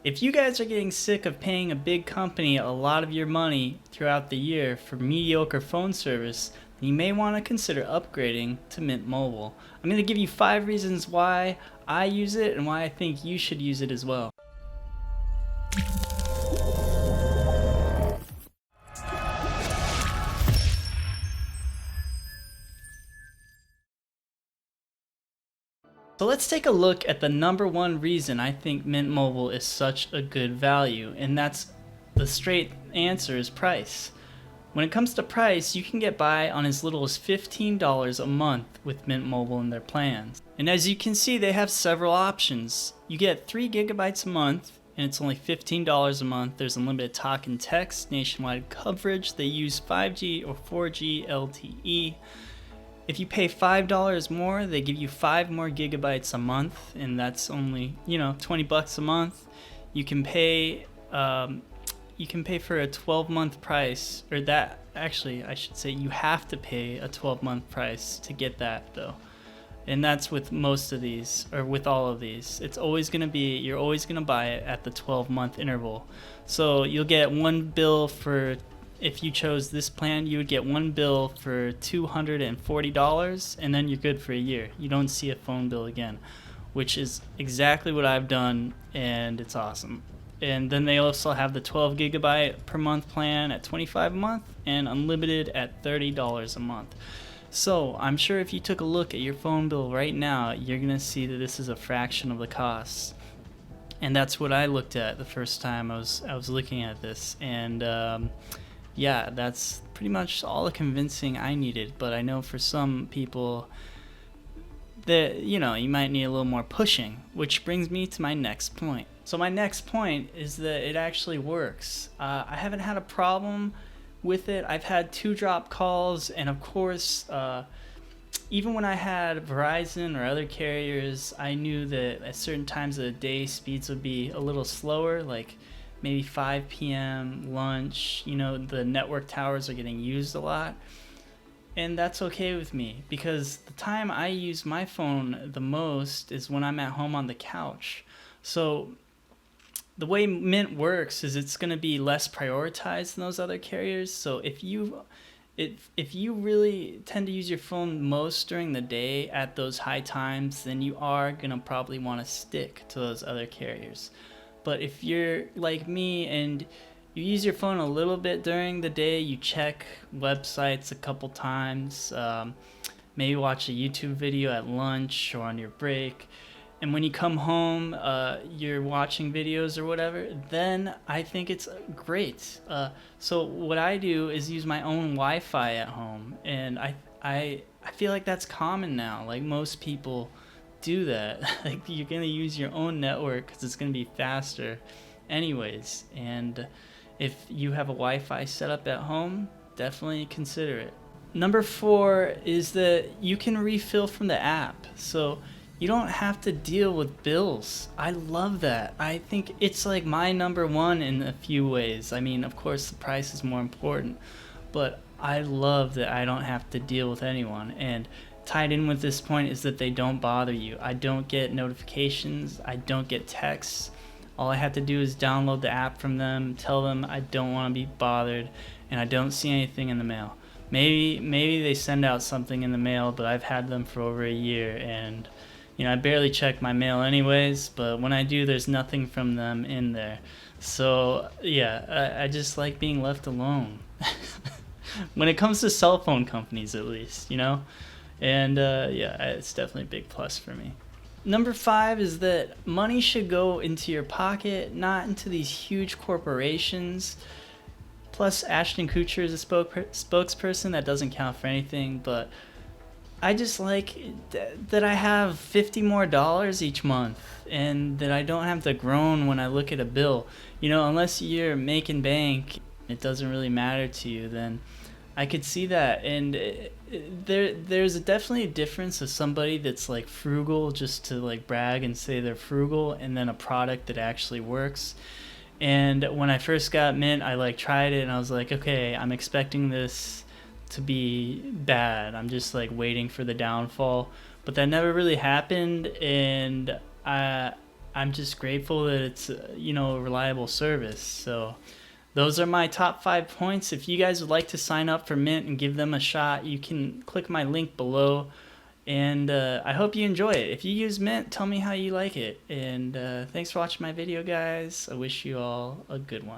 If you guys are getting sick of paying a big company a lot of your money throughout the year for mediocre phone service, then you may want to consider upgrading to Mint Mobile. I'm going to give you 5 reasons why I use it and why I think you should use it as well. So let's take a look at the number one reason I think Mint Mobile is such a good value, and that's the straight answer is price. When it comes to price, you can get by on as little as $15 a month with Mint Mobile in their plans. And as you can see, they have several options. You get 3 gigabytes a month, and it's only $15 a month. There's unlimited talk and text, nationwide coverage. They use 5G or 4G LTE. If you pay $5 more, they give you 5 more gigabytes a month, and that's only, $20 a month. You can pay for a 12-month price, or that actually I should say you have to pay a 12-month price to get that though. And that's with most of these, or with all of these. It's always going to be, you're always going to buy it at the 12-month interval. So you'll get one bill for, if you chose this plan, you would get one bill for $240, and then you're good for a year. You don't see a phone bill again, which is exactly what I've done, and it's awesome. And then they also have the 12 gigabyte per month plan at $25 a month and unlimited at $30 a month. So I'm sure if you took a look at your phone bill right now, you're going to see that this is a fraction of the cost. And that's what I looked at the first time I was looking at this. And yeah, that's pretty much all the convincing I needed. But I know for some people that, you might need a little more pushing, which brings me to my next point. So my next point is that it actually works. I haven't had a problem with it. I've had 2 drop calls, and of course, even when I had Verizon or other carriers, I knew that at certain times of the day, speeds would be a little slower, like maybe 5 p.m., lunch, the network towers are getting used a lot. And that's okay with me, because the time I use my phone the most is when I'm at home on the couch. So the way Mint works is it's going to be less prioritized than those other carriers. So if you really tend to use your phone most during the day at those high times, then you are going to probably want to stick to those other carriers. But if you're like me and you use your phone a little bit during the day, you check websites a couple times, maybe watch a YouTube video at lunch or on your break, and when you come home, you're watching videos or whatever, then I think it's great. So what I do is use my own Wi-Fi at home, and I feel like that's common now. Like most people do that. Like you're gonna use your own network because it's gonna be faster, anyways. And if you have a Wi-Fi setup at home, definitely consider it. Number 4 is that you can refill from the app. So you don't have to deal with bills. I love that. I think it's like my number 1 in a few ways. I mean, of course, the price is more important, but I love that I don't have to deal with anyone. And tied in with this point is that they don't bother you. I don't get notifications. I don't get texts. All I have to do is download the app from them, tell them I don't want to be bothered, and I don't see anything in the mail. Maybe they send out something in the mail, but I've had them for over a year, and I barely check my mail anyways, but when I do, there's nothing from them in there. So yeah, I just like being left alone. When it comes to cell phone companies, at least, and yeah, it's definitely a big plus for me. Number 5 is that money should go into your pocket, not into these huge corporations. Plus, Ashton Kutcher is a spokesperson. That doesn't count for anything, but I just like that I have $50 more each month, and that I don't have to groan when I look at a bill. Unless you're making bank, it doesn't really matter to you, then I could see that. And there's definitely a difference of somebody that's like frugal just to like brag and say they're frugal, and then a product that actually works. And when I first got Mint, I like tried it and I was like, okay, I'm expecting this to be bad. I'm just like waiting for the downfall, but that never really happened. And I'm just grateful that it's a reliable service. So those are my top 5 points. If you guys would like to sign up for Mint and give them a shot, you can click my link below. And I hope you enjoy it. If you use Mint, tell me how you like it. And thanks for watching my video, guys. I wish you all a good one.